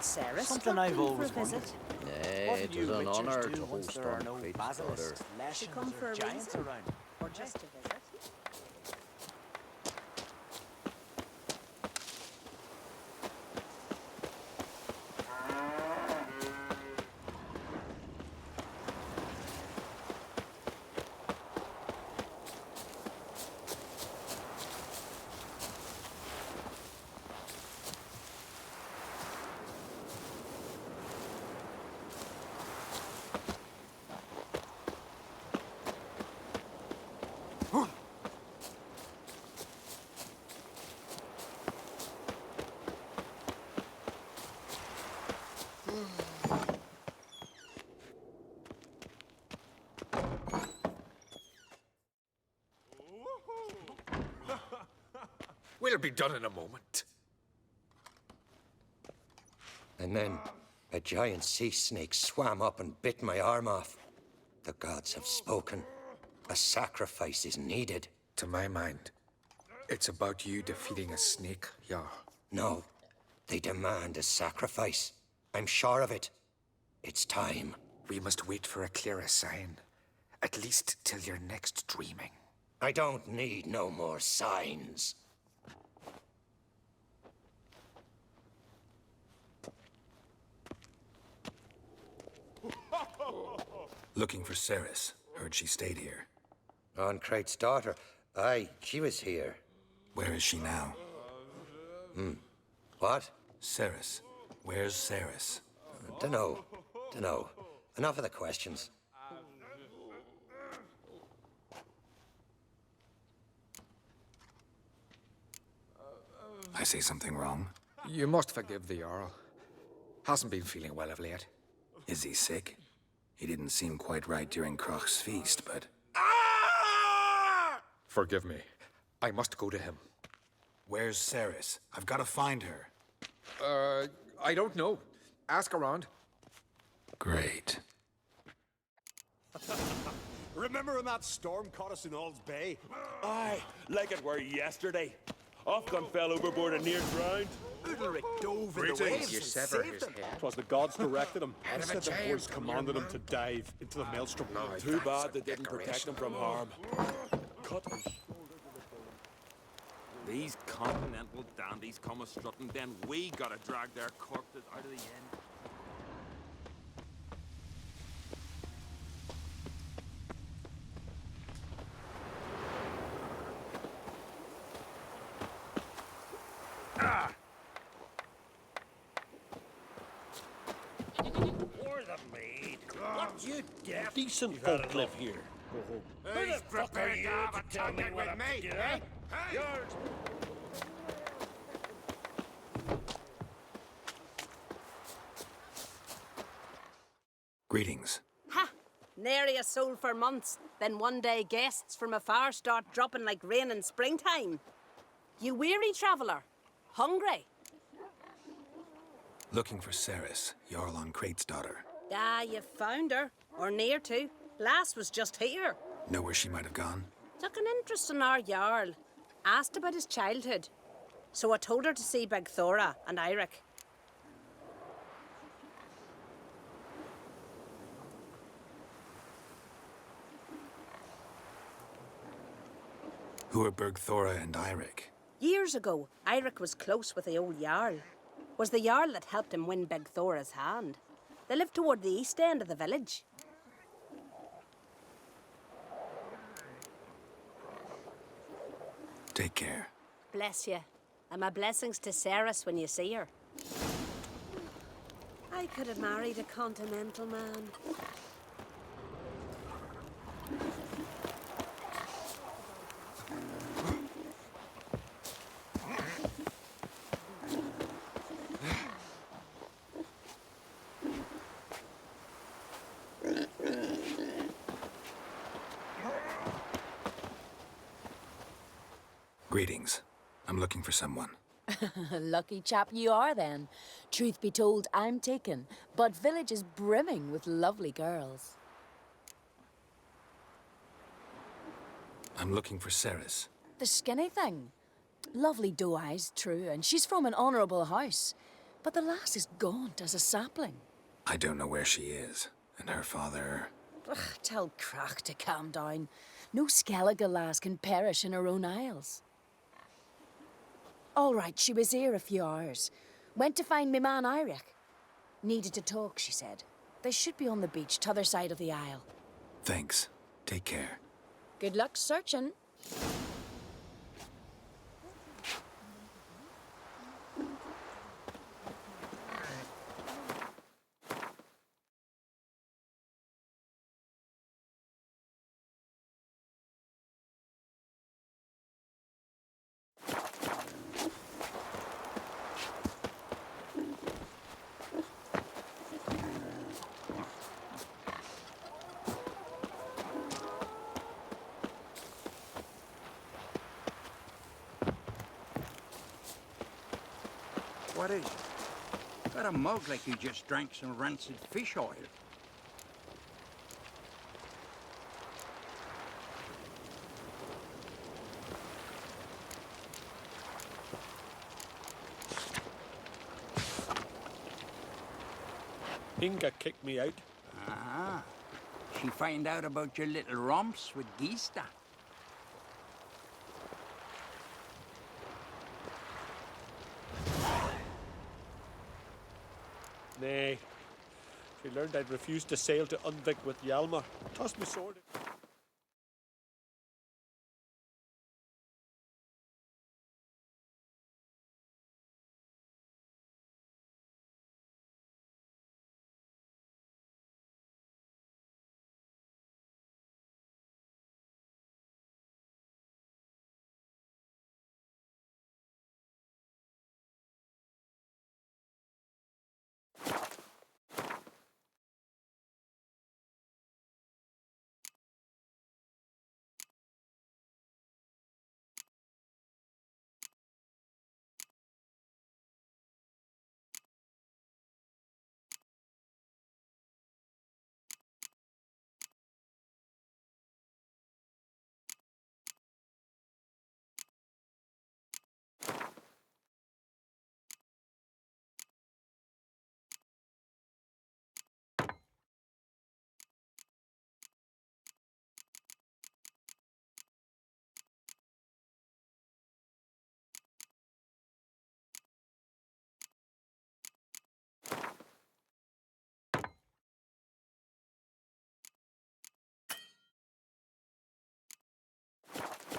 Sarah Something I've always wondered. Nay, it was an honour to host there are on no Crete's basilisks, daughter. She leshens, come for or a giants reason? around. Or just to visit? We'll be done in a moment. And then a giant sea snake swam up and bit my arm off. The gods have spoken. A sacrifice is needed. To my mind, it's about you defeating a snake, Yar. No, they demand a sacrifice. I'm sure of it. It's time. We must wait for a clearer sign. At least till your next dreaming. I don't need no more signs. Looking for Ceres. Heard she stayed here. On Crete's daughter. Aye, she was here. Where is she now? What? Ceres. Where's Ceres? Dunno. Enough of the questions. I say something wrong? You must forgive the Jarl. Hasn't been feeling well of late. Is he sick? He didn't seem quite right during Crach's feast, but... Forgive me. I must go to him. Where's Ceres? I've got to find her. I don't know. Ask around. Great. Remember when that storm caught us in Ald's Bay? Aye, like it were yesterday. Ofcom fell overboard and near drowned. Udalric dove in the Greetings. waves You and sever saved his them. head. 'Twas the gods directed him. Head They of a said the giant boys from commanded your him to dive into the maelstrom. No, Too that's bad a they didn't protect decoration. him from harm. Cut his shoulder to the bone. These continental dandies come a-strutting, then we gotta drag their corpses out of the inn. Or the maid. What you deaf? Decent folk live here. Who the fuck are you to tell me what I'm to do, eh? Yours. Greetings. Ha! Nary a soul for months. Then one day guests from afar start dropping like rain in springtime. You weary traveller? Hungry? Looking for Ceres, Jarl on Crete's daughter. Ah, you found her. Or near to. Lass was just here. Know where she might have gone? Took an interest in our Jarl. Asked about his childhood. So I told her to see Begthora and Eirik. Who are Bergthora and Eirik? Years ago, Eirik was close with the old Jarl. Was the Jarl that helped him win Begthora's hand. They lived toward the east end of the village. Take care. Bless you. And my blessings to Ceres when you see her. I could have married a continental man. Greetings. I'm looking for someone. Lucky chap you are, then. Truth be told, I'm taken, but village is brimming with lovely girls. I'm looking for Ceres. The skinny thing. Lovely doe eyes, true, and she's from an honourable house. But the lass is gaunt as a sapling. I don't know where she is, and her father... Ugh, tell Crach to calm down. No Skellige lass can perish in her own isles. All right, she was here a few hours. Went to find me man Iric. Needed to talk, she said. They should be on the beach, t'other side of the isle. Thanks. Take care. Good luck searching. What is it? Got a mug like you just drank some rancid fish oil. Inga kicked me out. Ah, she find out about your little romps with Gista. Nay. She learned I'd refused to sail to Unvik with Hjalmar. Tossed my sword.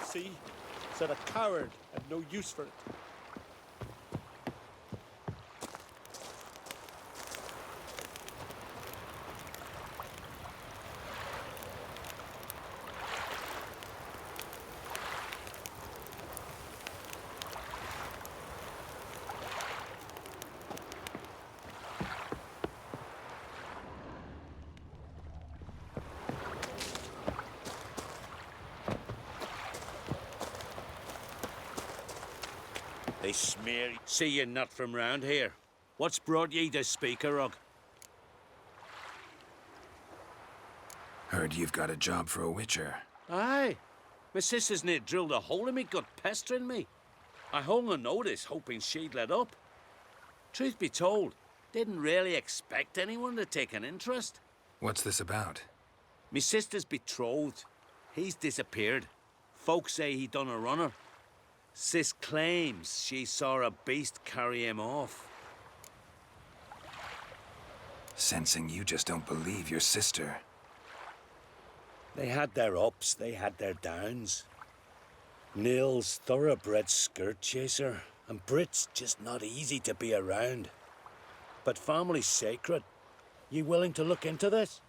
See? Said a coward had no use for it. They smear. See you not from round here. What's brought ye to Speaker Rug? Heard you've got a job for a witcher. Aye. My sister's near drilled a hole in me gut, pestering me. I hung a notice, hoping she'd let up. Truth be told, didn't really expect anyone to take an interest. What's this about? Me sister's betrothed. He's disappeared. Folks say he done a runner. Sis claims she saw a beast carry him off. Sensing you just don't believe your sister. They had their ups, they had their downs. Nils, thoroughbred skirt chaser, and Brit's just not easy to be around. But family's sacred. You willing to look into this?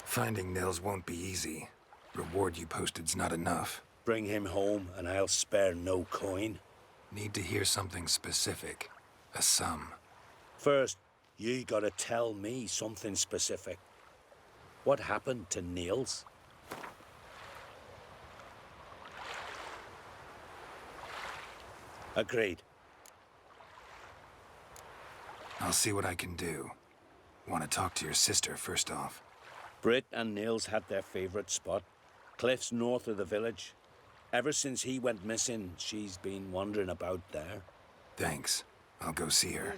Finding Nils won't be easy. Reward you posted's not enough. Bring him home and I'll spare no coin. Need to hear something specific. A sum. First, you gotta tell me something specific. What happened to Nils? Agreed. I'll see what I can do. Want to talk to your sister first off. Brit and Nils had their favourite spot. Cliffs north of the village. Ever since he went missing, she's been wandering about there. Thanks. I'll go see her.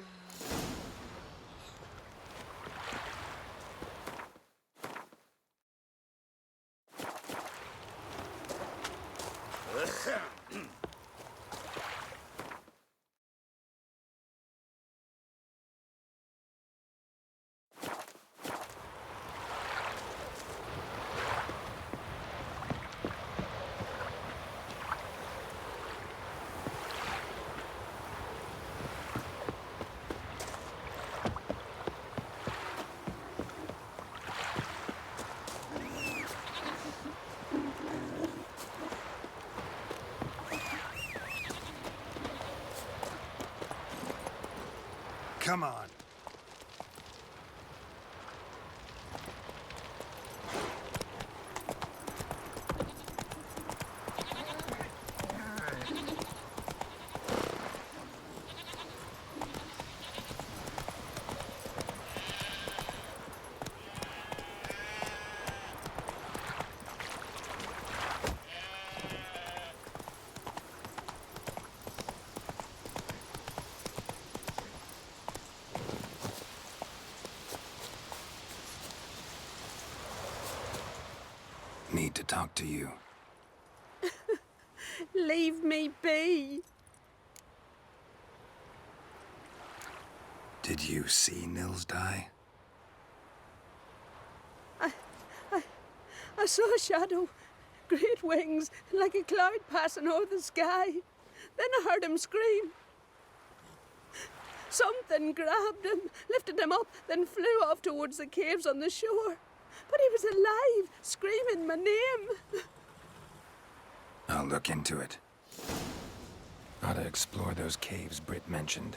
Come on. Need to talk to you. Leave me be. Did you see Nils die? I saw a shadow, great wings, like a cloud passing over the sky. Then I heard him scream. Something grabbed him, lifted him up, then flew off towards the caves on the shore. But he was alive, screaming my name. I'll look into it. Ought to explore those caves Britt mentioned.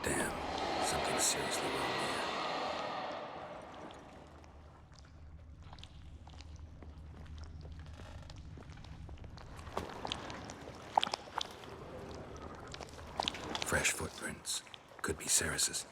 Damn, something's seriously wrong here. Fresh footprints. Could be Ceres's.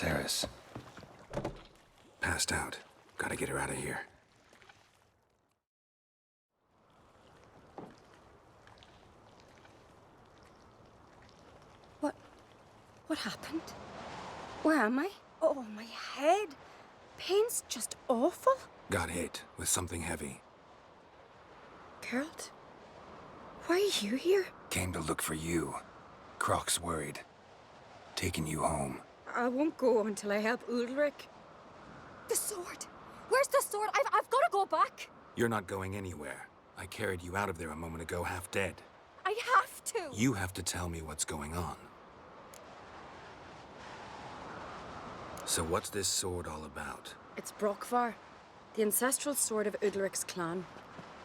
Saris. Passed out. Gotta get her out of here. What happened? Where am I? Oh, my head. Pain's just awful. Got hit with something heavy. Geralt, why are you here? Came to look for you. Croc's worried. Taking you home. I won't go until I help Ulrich. The sword! Where's the sword? I've got to go back. You're not going anywhere. I carried you out of there a moment ago, half dead. I have to. You have to tell me what's going on. So what's this sword all about? It's Brockvar, the ancestral sword of Udalric's clan.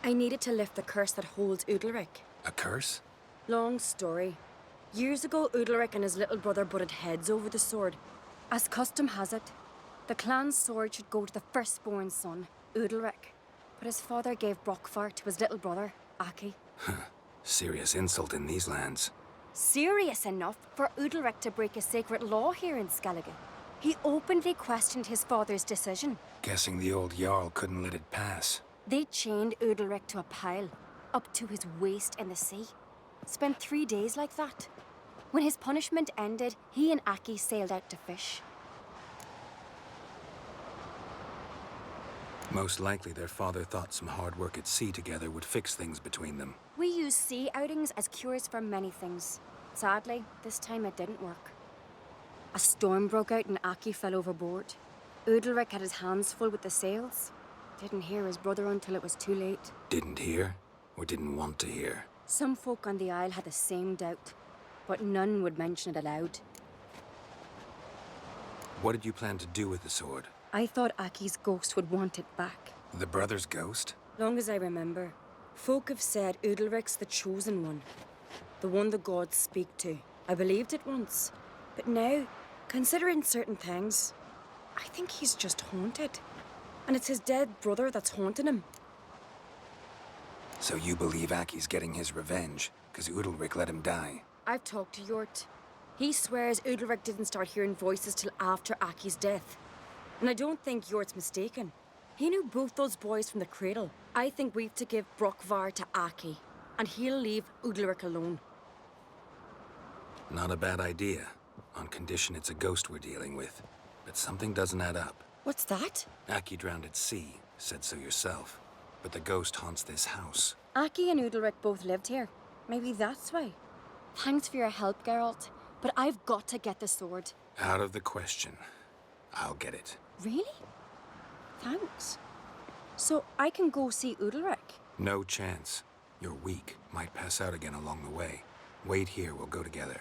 I needed to lift the curse that holds Udalric. A curse? Long story. Years ago, Udalric and his little brother butted heads over the sword. As custom has it, the clan's sword should go to the firstborn son, Udalric. But his father gave Brockvar to his little brother, Aki. Serious insult in these lands. Serious enough for Udalric to break a sacred law here in Skellige. He openly questioned his father's decision. Guessing the old Jarl couldn't let it pass. They chained Udalric to a pile, up to his waist in the sea. Spent 3 days like that. When his punishment ended, he and Aki sailed out to fish. Most likely their father thought some hard work at sea together would fix things between them. We use sea outings as cures for many things. Sadly, this time it didn't work. A storm broke out and Aki fell overboard. Udalric had his hands full with the sails. Didn't hear his brother until it was too late. Didn't hear? Or didn't want to hear? Some folk on the Isle had the same doubt, but none would mention it aloud. What did you plan to do with the sword? I thought Aki's ghost would want it back. The brother's ghost? Long as I remember, folk have said Udalric's the chosen one. The one the gods speak to. I believed it once. But now, considering certain things, I think he's just haunted. And it's his dead brother that's haunting him. So you believe Aki's getting his revenge, because Udalric let him die? I've talked to Yort. He swears Udalric didn't start hearing voices till after Aki's death. And I don't think Yort's mistaken. He knew both those boys from the cradle. I think we've to give Brockvar to Aki, and he'll leave Udalric alone. Not a bad idea, on condition it's a ghost we're dealing with. But something doesn't add up. What's that? Aki drowned at sea, said so yourself. But the ghost haunts this house. Aki and Udalric both lived here. Maybe that's why. Thanks for your help, Geralt. But I've got to get the sword. Out of the question. I'll get it. Really? Thanks. So I can go see Udalric? No chance. You're weak. Might pass out again along the way. Wait here, we'll go together.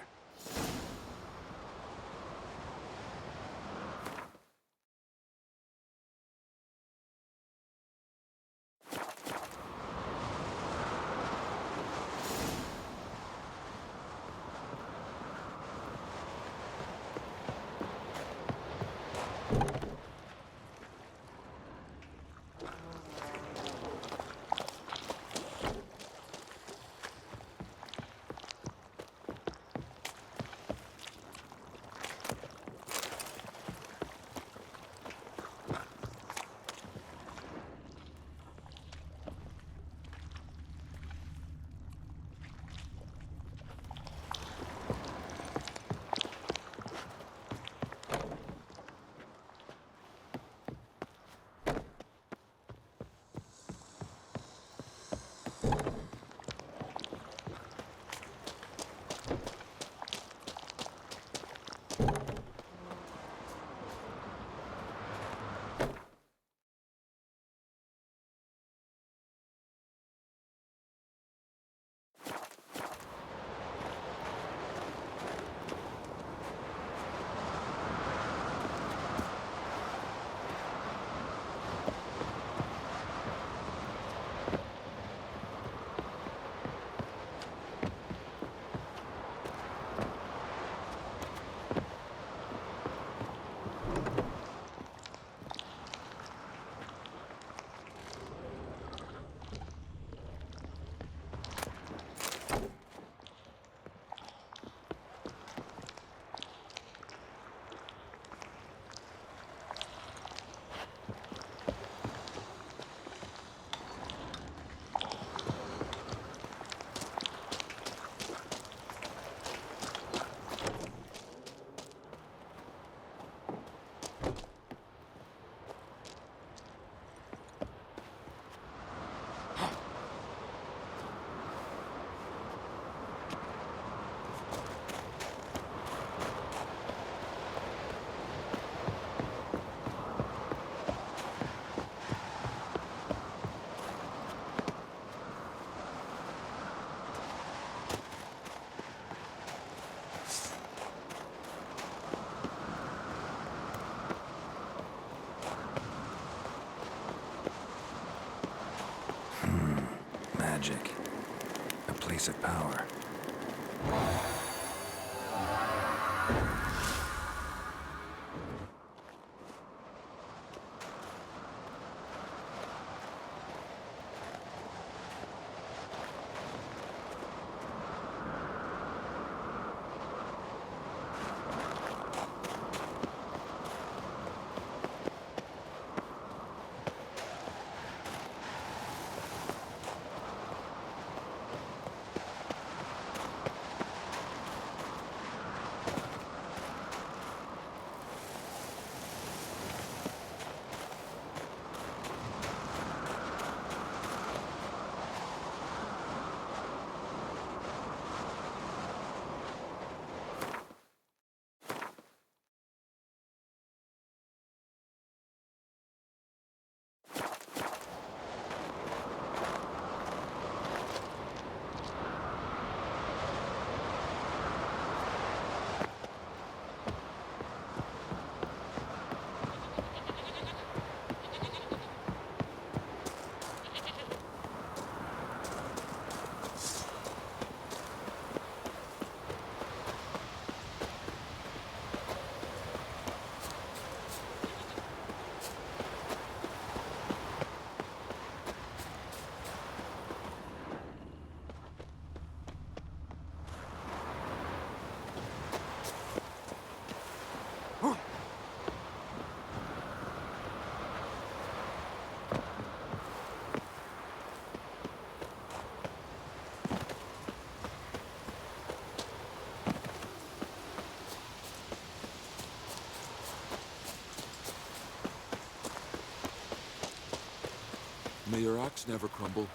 magic. A place of power. May your axe never crumble.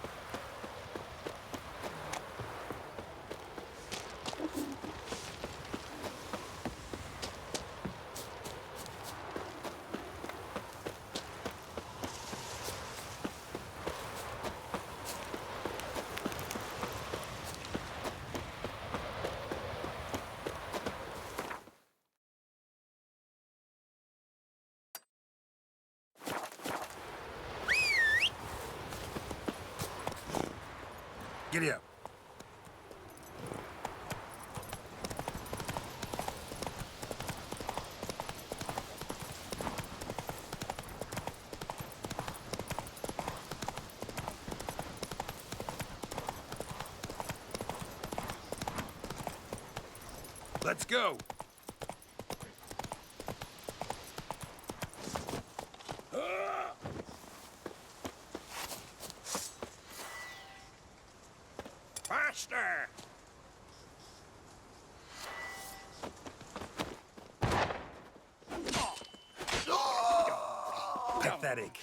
Giddy up. Let's go. Faster! Pathetic.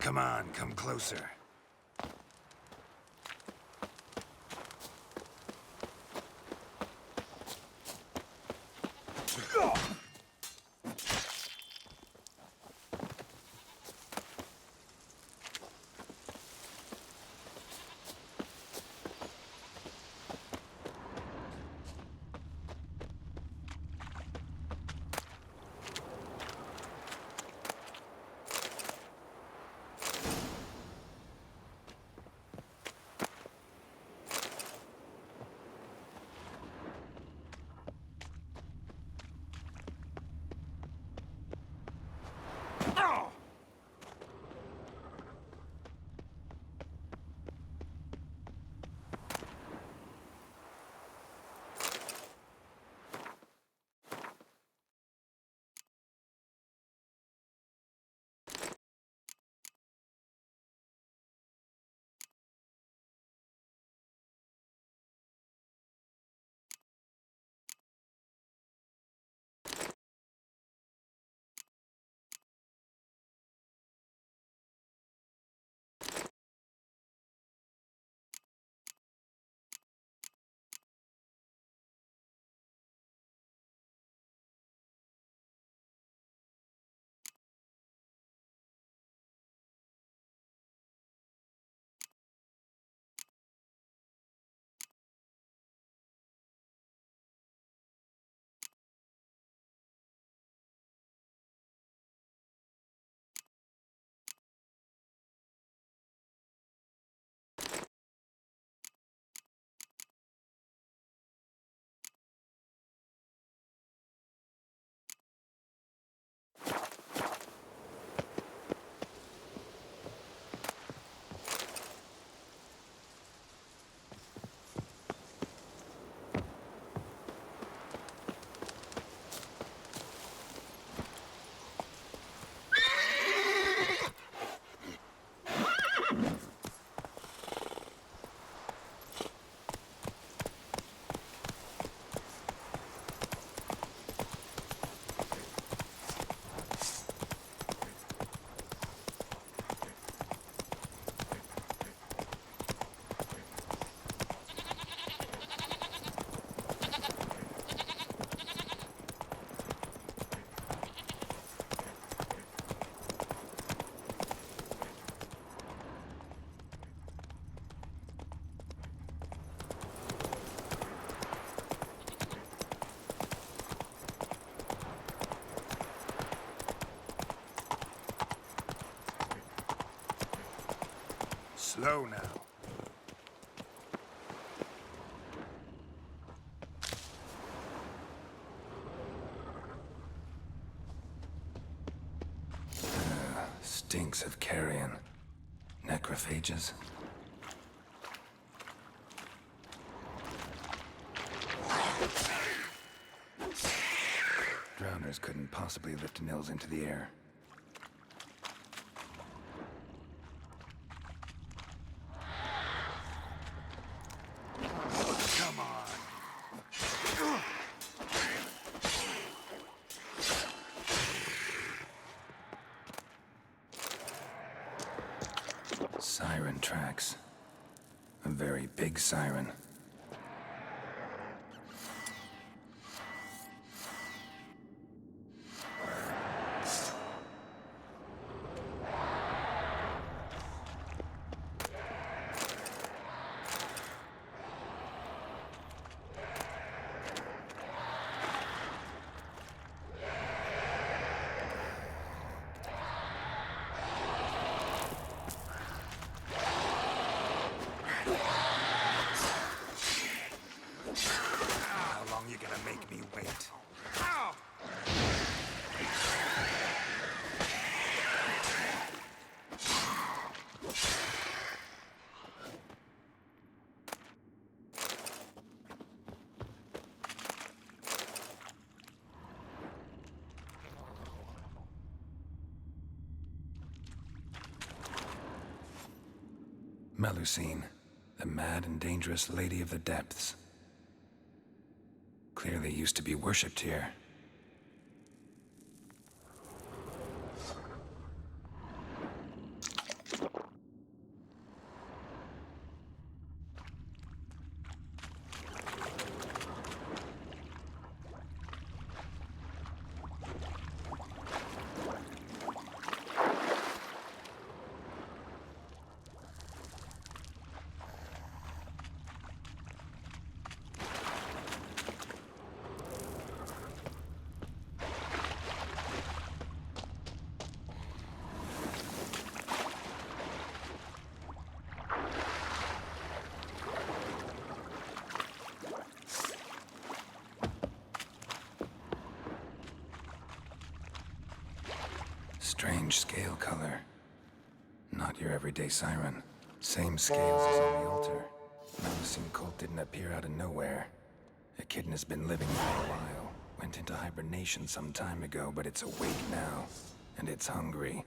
Come on, come closer. Slow now. Stinks of carrion. Necrophages. Drowners couldn't possibly lift Nils into the air. Come on. Siren tracks. A very big siren. How long you gonna make me wait? Ow! Melusine, the mad and dangerous lady of the depths. Clearly used to be worshipped here. Strange scale color. Not your everyday siren. Same scales as on the altar. Melusine cult didn't appear out of nowhere. Echidna has been living for a while. Went into hibernation some time ago, but it's awake now. And it's hungry.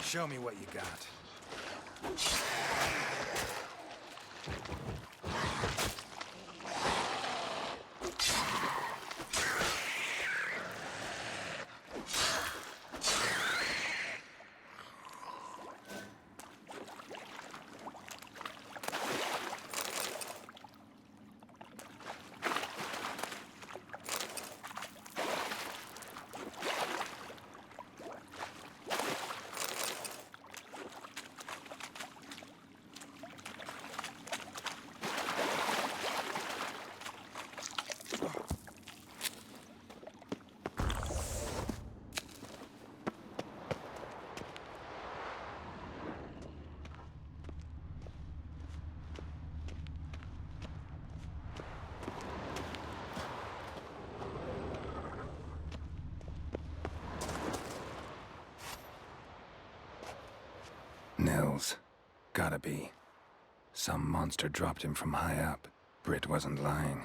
Show me what you got. Gotta be. Some monster dropped him from high up. Britt wasn't lying.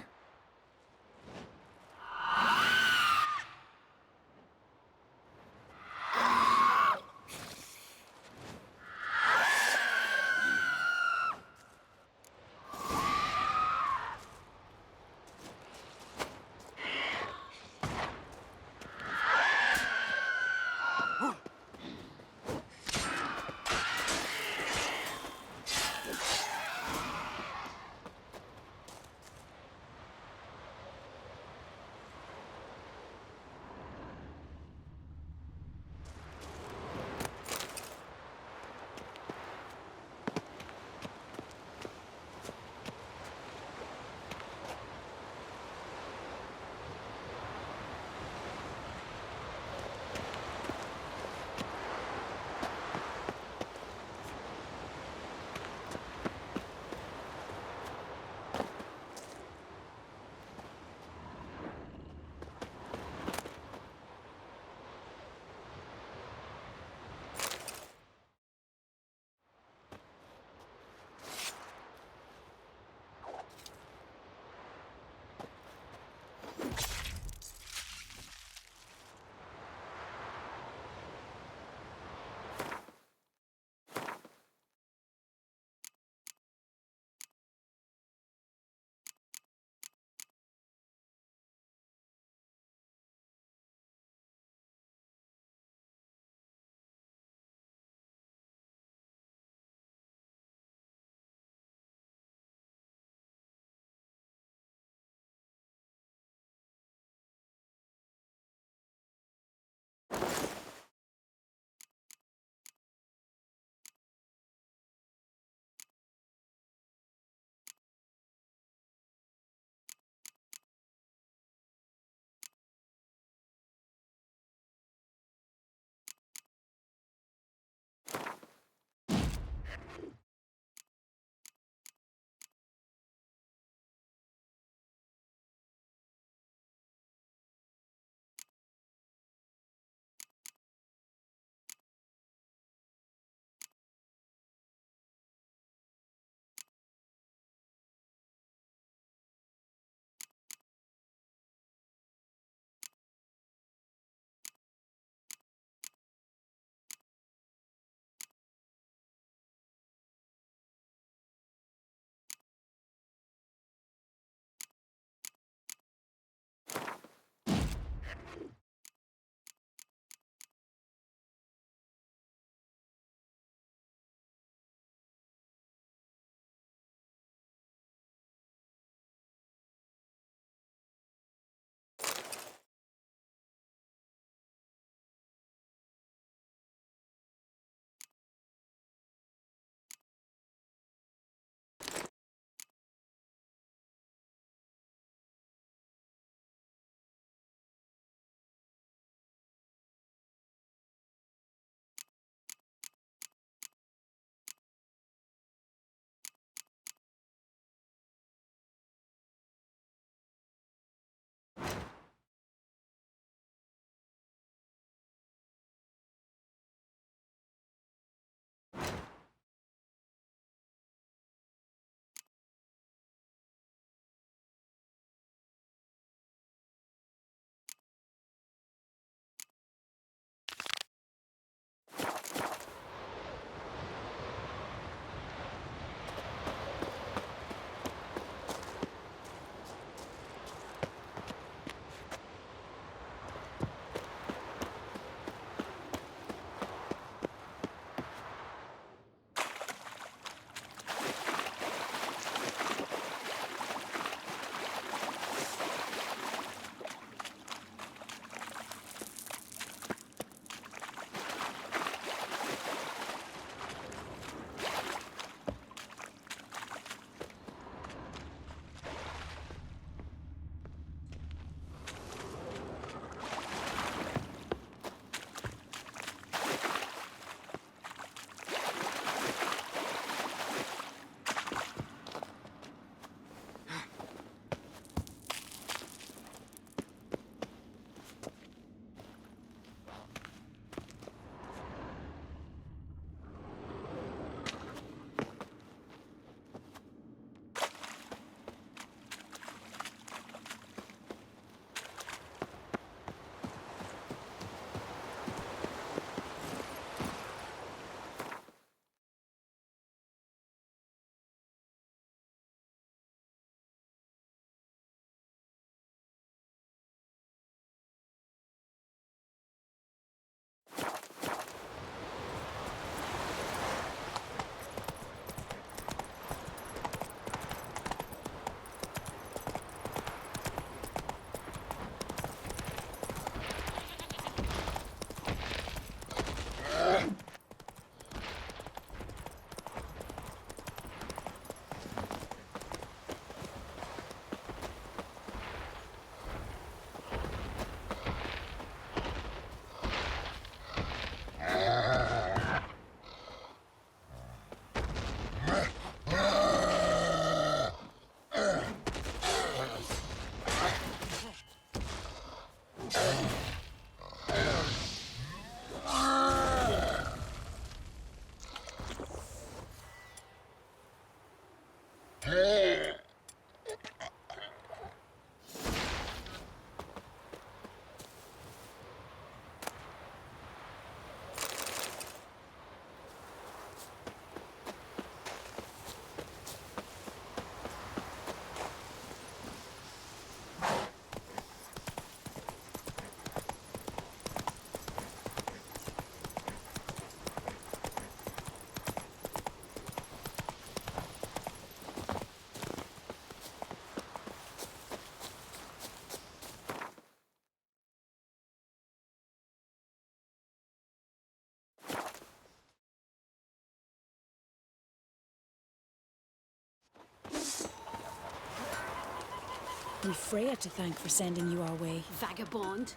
We've Freya to thank for sending you our way. Vagabond.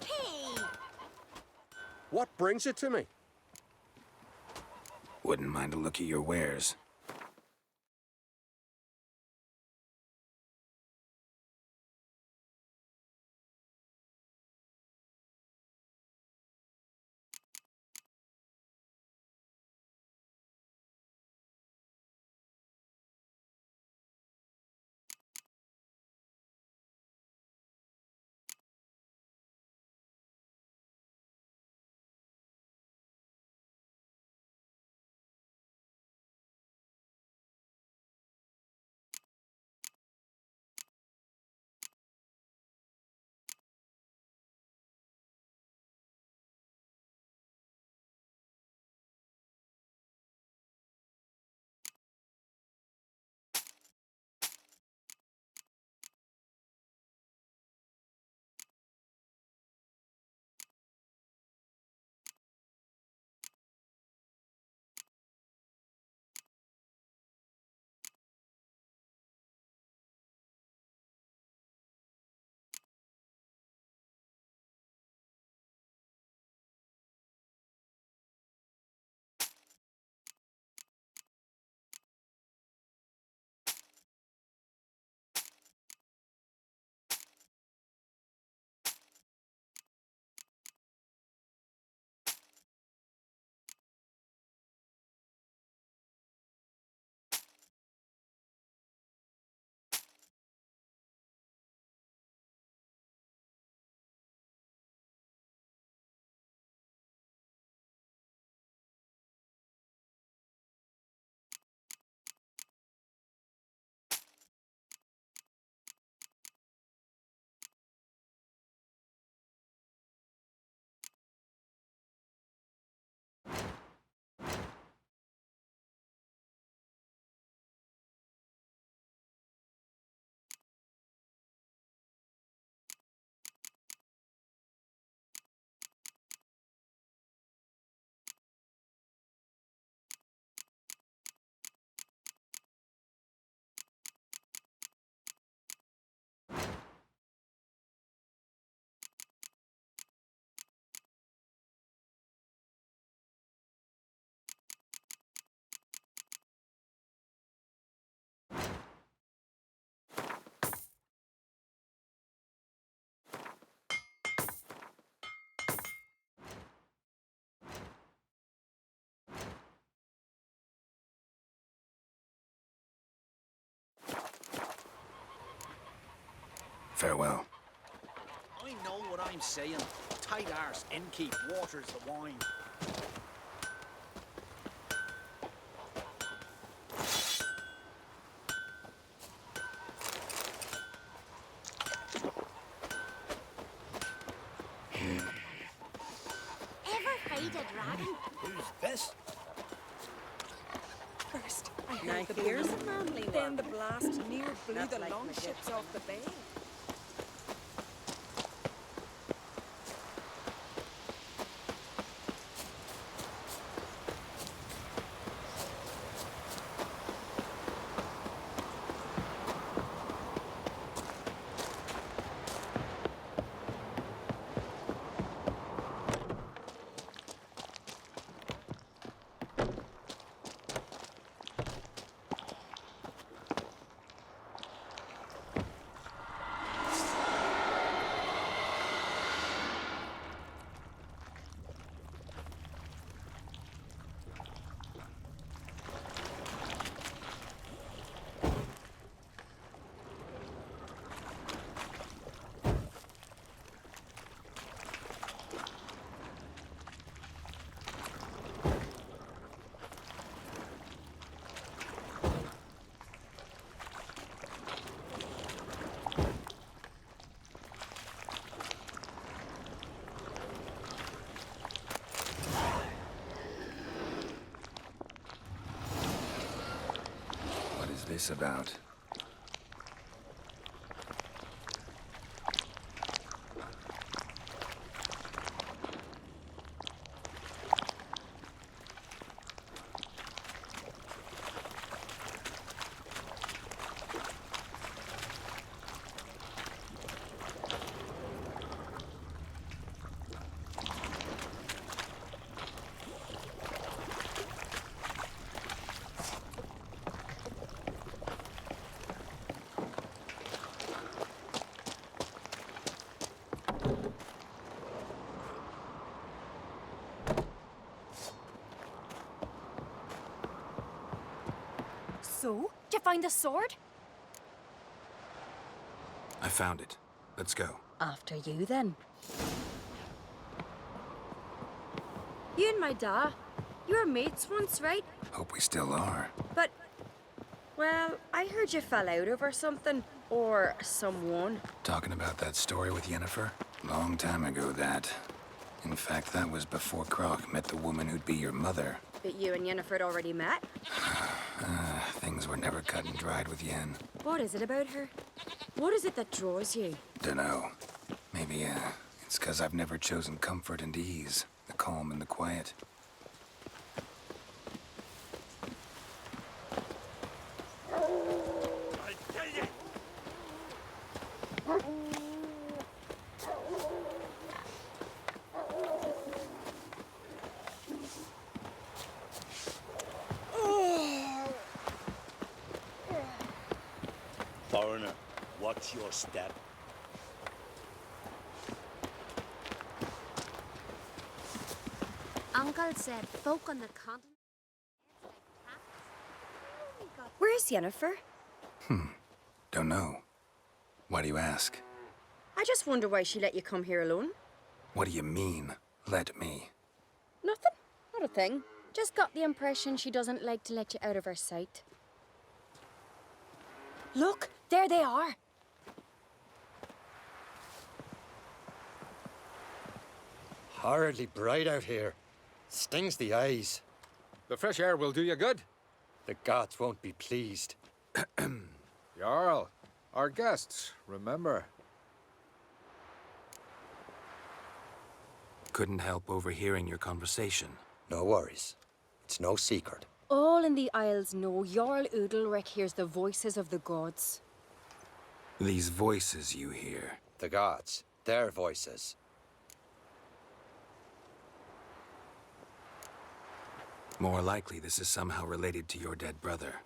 Hey! What brings it to me? Wouldn't mind a look at your wares. Farewell. I know what I'm saying. Tight arse, innkeep, waters the wine. Ever fight a dragon? Who's this? First, I heard the beers, then the blast near blew the longships off the bay. What is this about? So? Did you find the sword? I found it. Let's go. After you, then. You and my da, you were mates once, right? Hope we still are. But, well, I heard you fell out over something. Or someone. Talking about that story with Yennefer? Long time ago, that. In fact, that was before Croc met the woman who'd be your mother. But you and Yennefer had already met? Things were never cut and dried with Yen. What is it about her? What is it that draws you? Dunno. Maybe, it's 'cause I've never chosen comfort and ease. The calm and the quiet. Foreigner, watch your step. Uncle said folk on the continent. Where's Yennefer? Don't know. Why do you ask? I just wonder why she let you come here alone. What do you mean, let me? Nothing. Not a thing. Just got the impression she doesn't like to let you out of her sight. Look, there they are. Horridly bright out here. Stings the eyes. The fresh air will do you good. The gods won't be pleased. Jarl, our guests, remember. Couldn't help overhearing your conversation. No worries. It's no secret. All in the Isles know Jarl Udalric hears the voices of the gods. These voices you hear. The gods. Their voices. More likely this is somehow related to your dead brother.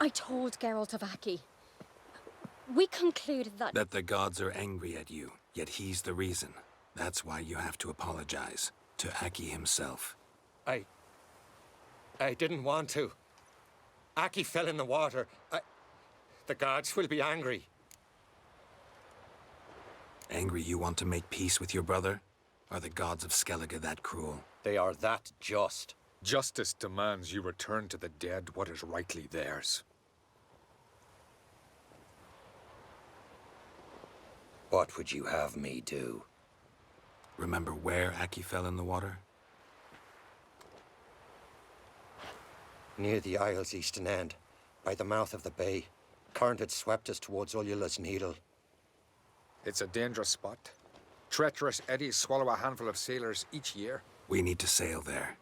I told Geralt of Aki. We concluded that... That the gods are angry at you, yet he's the reason. That's why you have to apologize. To Aki himself. I didn't want to. Aki fell in the water. The gods will be angry. Angry you want to make peace with your brother? Are the gods of Skellige that cruel? They are that just. Justice demands you return to the dead what is rightly theirs. What would you have me do? Remember where Aki fell in the water? Near the Isle's eastern end, by the mouth of the bay. Current had swept us towards Ullula's Needle. It's a dangerous spot. Treacherous eddies swallow a handful of sailors each year. We need to sail there.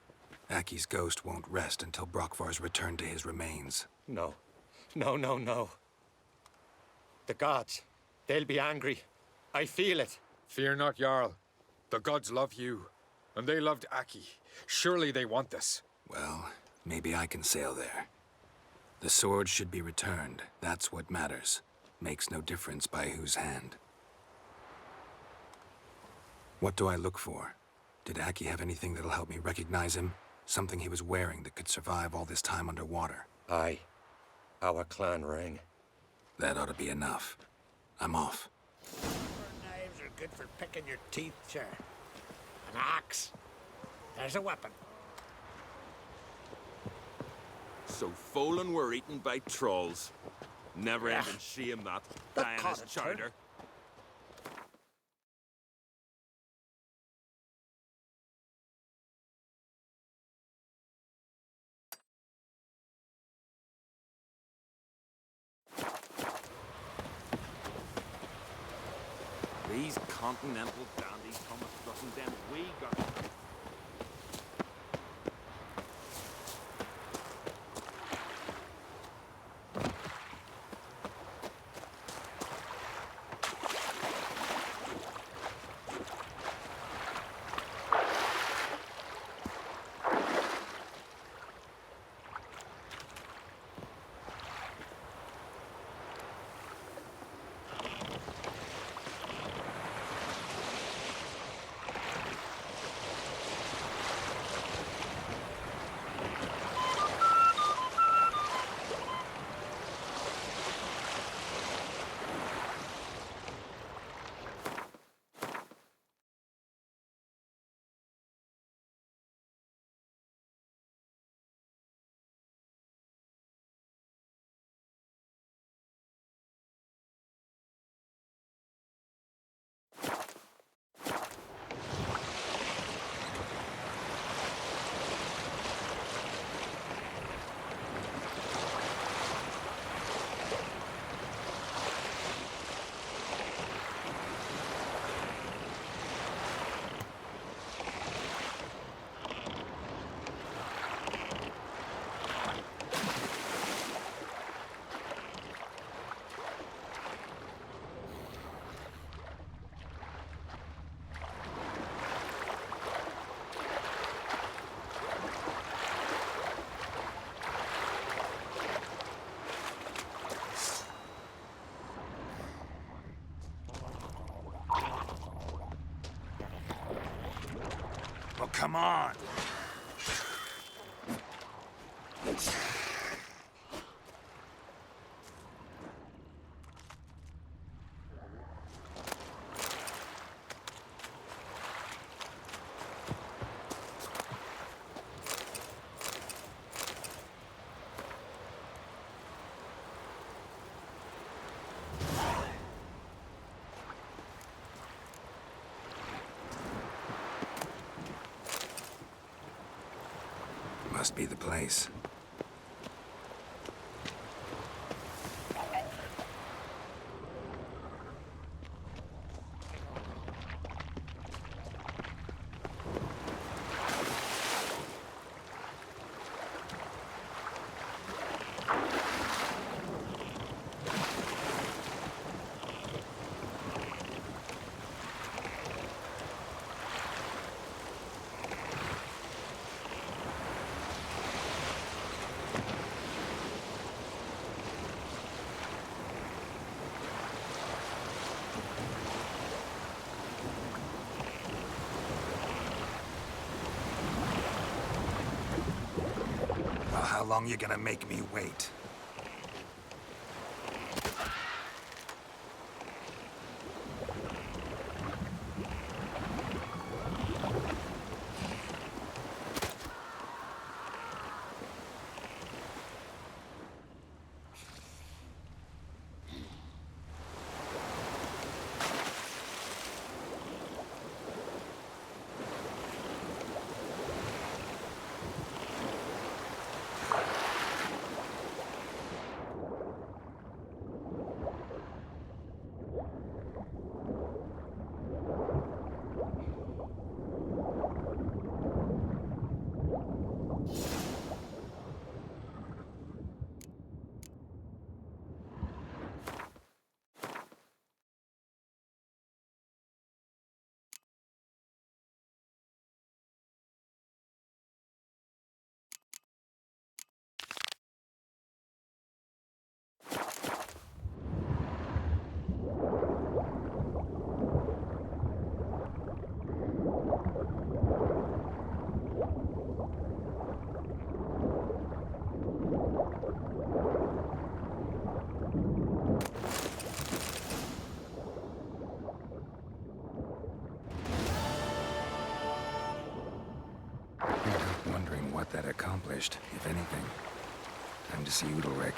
Aki's ghost won't rest until Brokvar's returned to his remains. No. No, no, no. The gods, they'll be angry. I feel it. Fear not, Jarl. The gods love you, and they loved Aki. Surely they want this. Well, maybe I can sail there. The sword should be returned. That's what matters. Makes no difference by whose hand. What do I look for? Did Aki have anything that'll help me recognize him? Something he was wearing that could survive all this time underwater? Aye. Our clan ring. That ought to be enough. I'm off. Knives are good for picking your teeth, sir. An axe. There's a weapon. So Folan were eaten by trolls. Never even shame that. Diana's chowder. These continental dandies come a strutting, then we got... come on. Must be the place. Well, how long you gonna make me wait? Wondering what that accomplished, if anything. Time to see Udalric.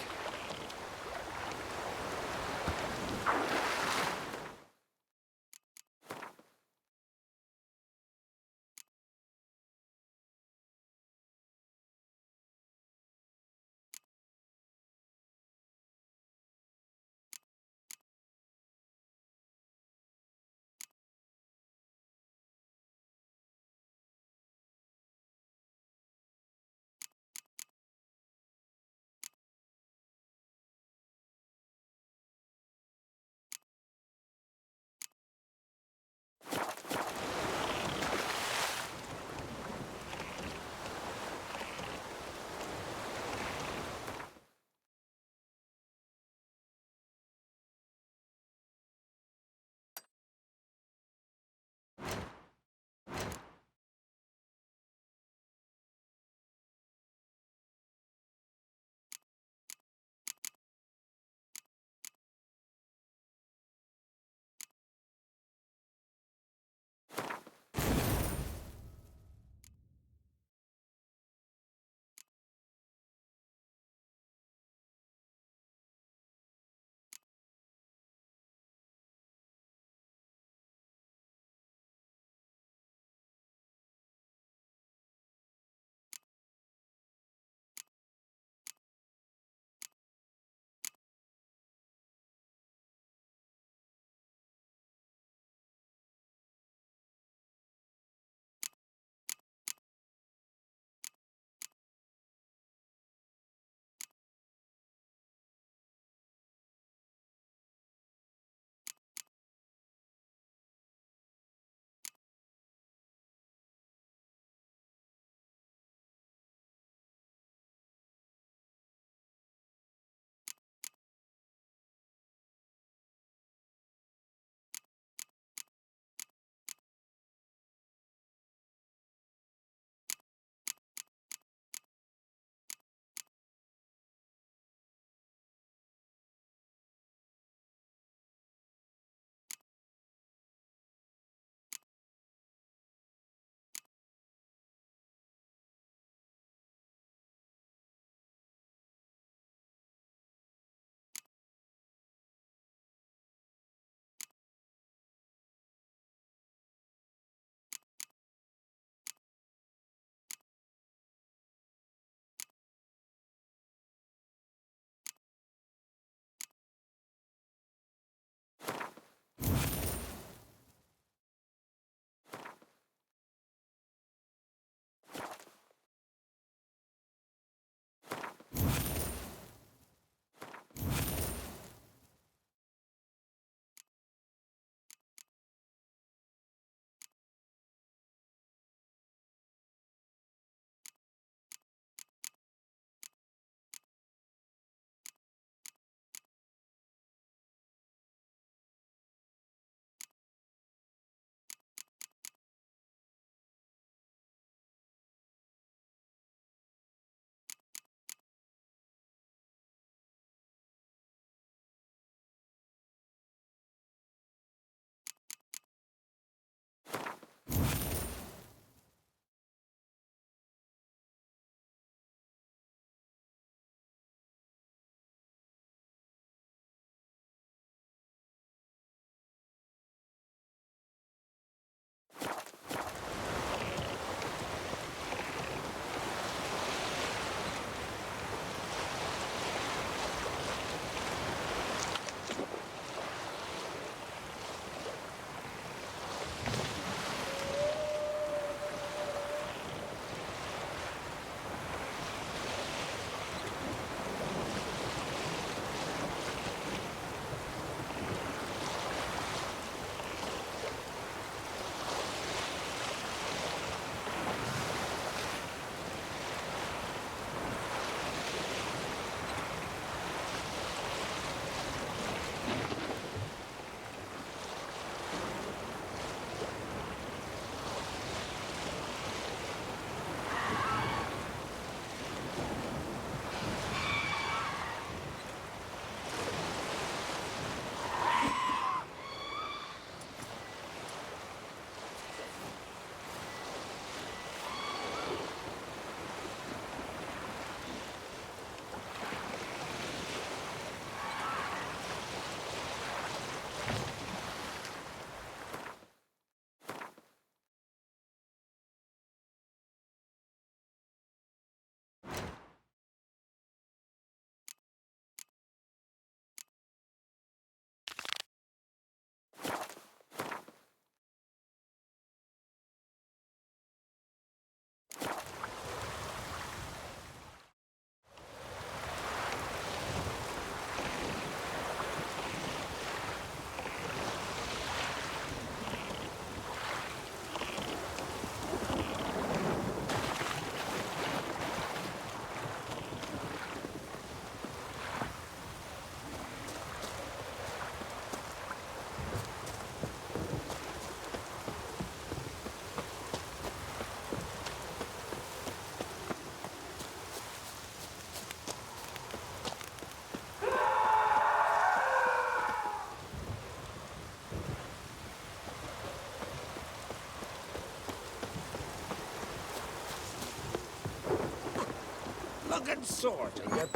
fucking sword till you're...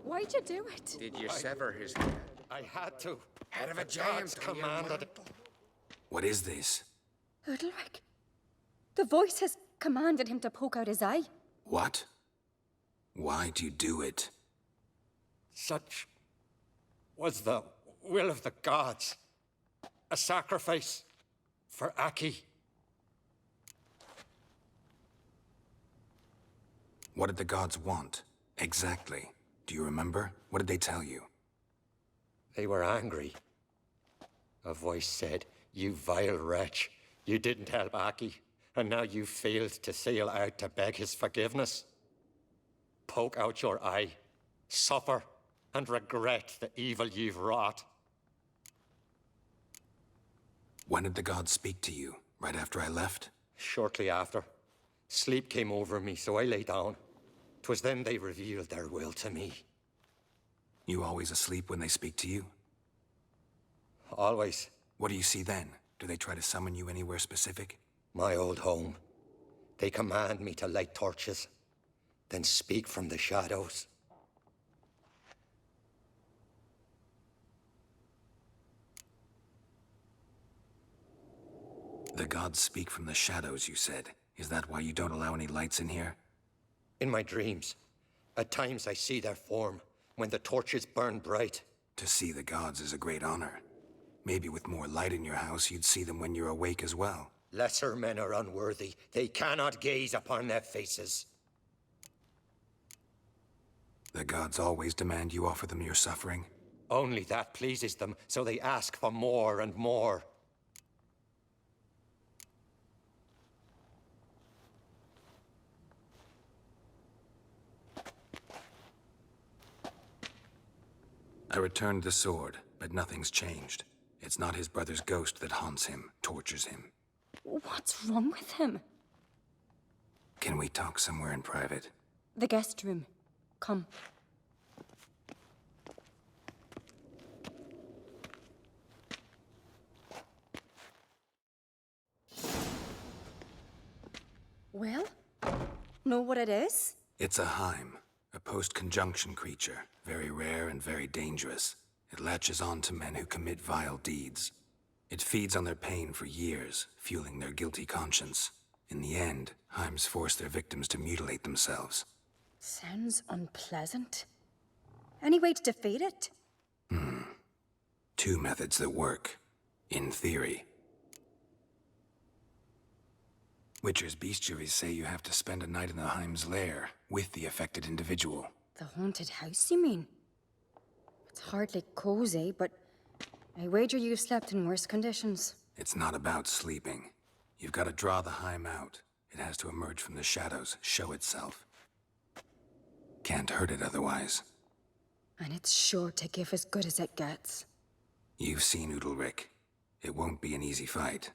Why'd you do it? Did you sever his head? I had to. Head of a The giant gods commanded it. What is this? Udalric. The voice has commanded him to poke out his eye. What? Why do you do it? Such was the will of the gods. A sacrifice for Aki. What did the gods want? Exactly. Do you remember? What did they tell you? They were angry. A voice said, "You vile wretch, you didn't help Aki, and now you failed to sail out to beg his forgiveness. Poke out your eye, suffer, and regret the evil you've wrought." When did the gods speak to you? Right after I left? Shortly after. Sleep came over me, so I lay down. 'Twas then they revealed their will to me. You always asleep when they speak to you? Always. What do you see then? Do they try to summon you anywhere specific? My old home. They command me to light torches, then speak from the shadows. The gods speak from the shadows, you said. Is that why you don't allow any lights in here? In my dreams, at times I see their form when the torches burn bright. To see the gods is a great honor. Maybe with more light in your house, you'd see them when you're awake as well. Lesser men are unworthy. They cannot gaze upon their faces. The gods always demand you offer them your suffering? Only that pleases them, so they ask for more and more. I returned the sword, but nothing's changed. It's not his brother's ghost that haunts him, tortures him. What's wrong with him? Can we talk somewhere in private? The guest room. Come. Well, know what it is? It's a Heim, a post-conjunction creature, very rare and very dangerous. It latches on to men who commit vile deeds. It feeds on their pain for years, fueling their guilty conscience. In the end, Heims force their victims to mutilate themselves. Sounds unpleasant. Any way to defeat it? Two methods that work. In theory. Witcher's bestiaries say you have to spend a night in the Heim's lair with the affected individual. The haunted house, you mean? It's hardly cozy, but I wager you've slept in worse conditions. It's not about sleeping. You've got to draw the Heim out. It has to emerge from the shadows, show itself. Can't hurt it otherwise. And it's sure to give as good as it gets. You've seen Udalric. It won't be an easy fight.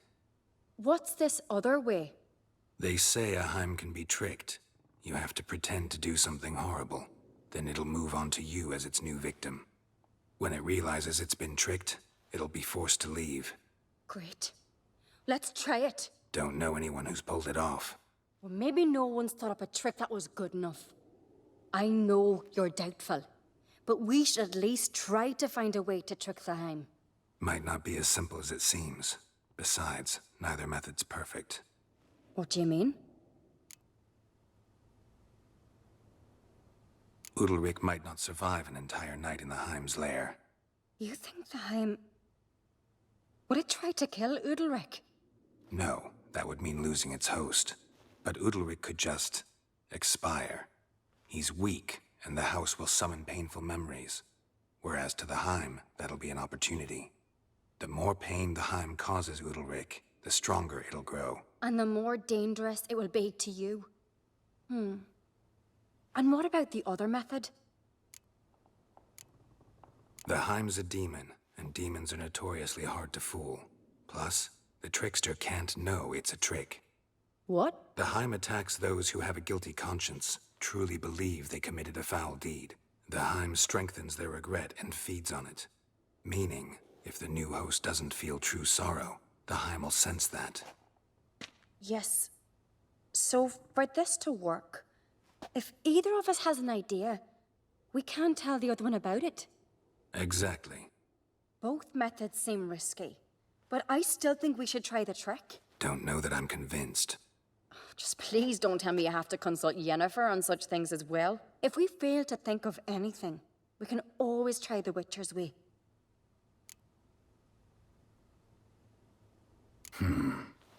What's this other way? They say a Heim can be tricked. You have to pretend to do something horrible. Then it'll move on to you as its new victim. When it realizes it's been tricked, it'll be forced to leave. Great. Let's try it. Don't know anyone who's pulled it off. Well, maybe no one's thought up a trick that was good enough. I know you're doubtful, but we should at least try to find a way to trick the Heim. Might not be as simple as it seems. Besides, neither method's perfect. What do you mean? Udalric might not survive an entire night in the Heim's lair. You think the Heim... Would it try to kill Udalric? No, that would mean losing its host. But Udalric could just... expire. He's weak, and the house will summon painful memories. Whereas to the Heim, that'll be an opportunity. The more pain the Heim causes Udalric, the stronger it'll grow. And the more dangerous it will be to you. And what about the other method? The Heim's a demon, and demons are notoriously hard to fool. Plus, the trickster can't know it's a trick. What? The Heim attacks those who have a guilty conscience, truly believe they committed a foul deed. The Heim strengthens their regret and feeds on it. Meaning, if the new host doesn't feel true sorrow, the Heim will sense that. Yes. So, for this to work, If either of us has an idea, we can't tell the other one about it. Exactly. Both methods seem risky, but I still think we should try the trick. Don't know that I'm convinced. Just please don't tell me you have to consult Yennefer on such things as well. If we fail to think of anything, we can always try the Witcher's way.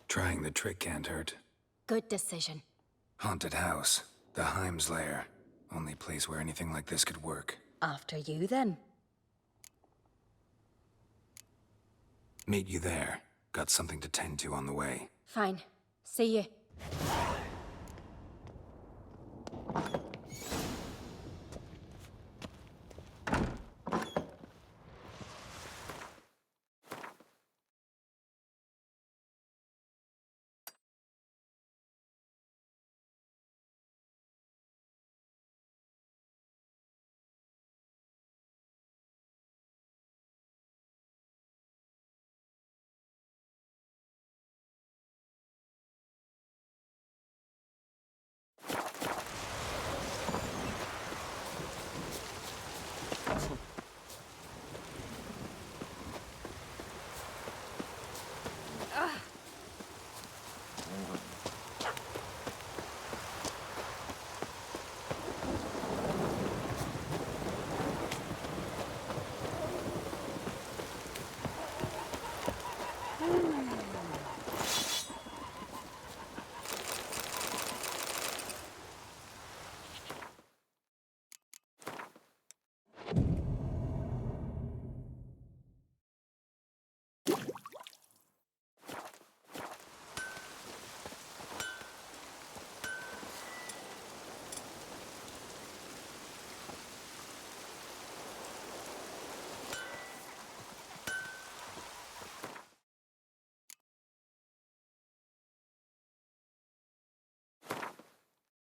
Trying the trick can't hurt. Good decision. Haunted house. The Heim's lair. Only place where anything like this could work. After you, then. Meet you there. Got something to tend to on the way. Fine. See you.